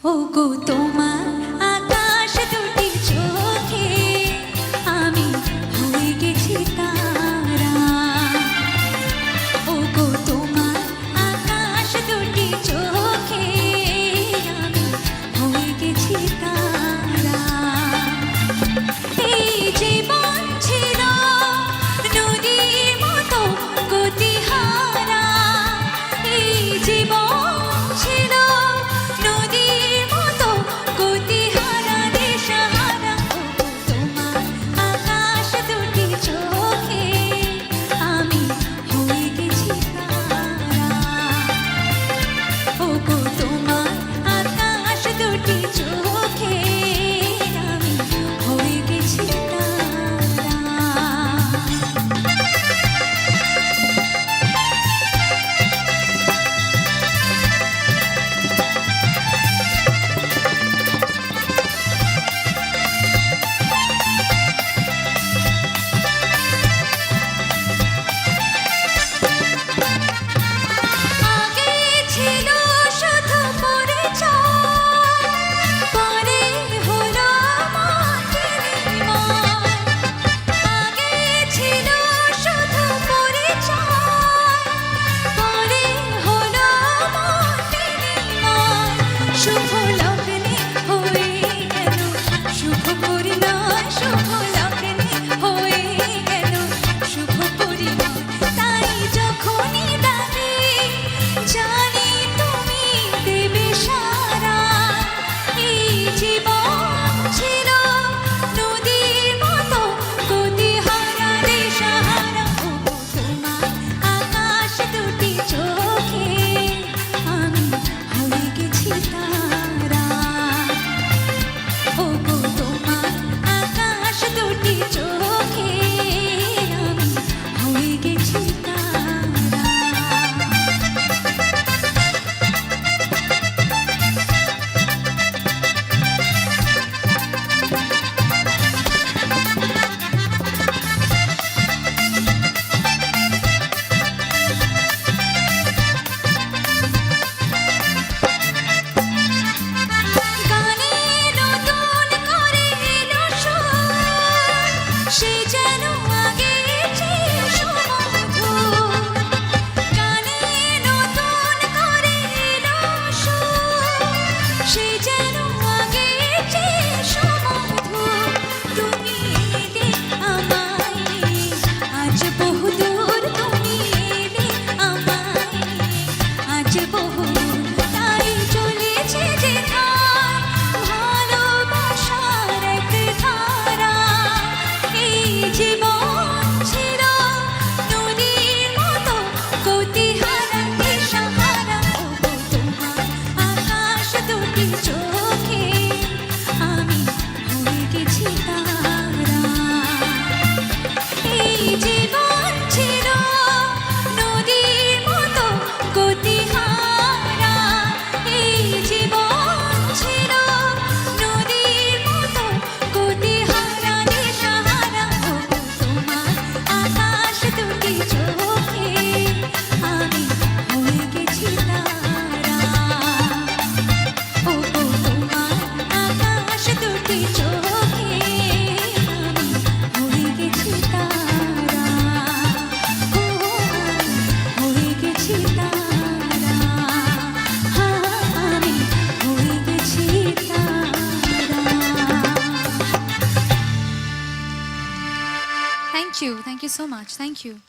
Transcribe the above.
ওগো তোমার আকাশ দুটি চোখে আমি হয়ে গেছি তারা। ওগো তোমার আকাশ দুটি চোখে আমি হয়ে গেছি তারা। এই জীবন ছিল নদীর মতো গতিহারা, এই জীবন ছিল নদীর মতো গতিহারা দিশাহারা। ওগো তোমার আকাশ দুটি চোখে আমি হয়ে গেছি তারা। ওগো তোমার আকাশ দুটি চোখে আমি হয়ে গেছি তারা। আগে ছিল শুধু পরিচয়, পরে হলো মতিময়। আগে ছিল শুধু পরিচয়, পরে হলো মতিময়। শুভ লগ্নে হয়ে গেল শুভ পরিণয়, শুভ লগ্নে হয়ে গেল শুভ পরিণয়। তাই যখনই ডাকি জানি তুমি দেবে সারা। এই জীবন ছিল নদীর মতো গতিহারা দিশাহারা। ওগো তোমার আকাশ দুটি চোখে আমি হয়ে গেছি তারা। ওগো তোমার আকাশ দুটি চোখে আমি হয়ে গেছি তারা। গানে নতুন করে এলো সুর, সে যেন আগের চেয়ে সুমধুর। গানে নতুন করে এলো সুর, সে যেন আগের চেয়ে সুমধুর। তুমি এলে আমায় নিয়ে আজ বহুদূর, তুমি এলে আমায় নিয়ে আজ বহুদূর। তাই চলেছে যেথায় ভালোবাসার এক ধারা। এই জীবন ছিল নদীর মতো গতিহারা দিশাহারা। ওগো তোমার আকাশ দুটি চোখে আমি হয়ে গেছি তারা। এই জীবন ছিল নদীর মতো গতিহারা, এই জীবন ছিল নদীর মতো গতিহারা দিশাহারা। ওগো তোমার আকাশ দুটি চোখে আমি হয়ে গেছি তারা। ওগো তোমার আকাশ দুটি চোখে আমি হয়ে গেছি তারা। ও আমি হয়ে গেছি তারা, আমি হয়ে গেছি তারা। Thank you so much. Thank you.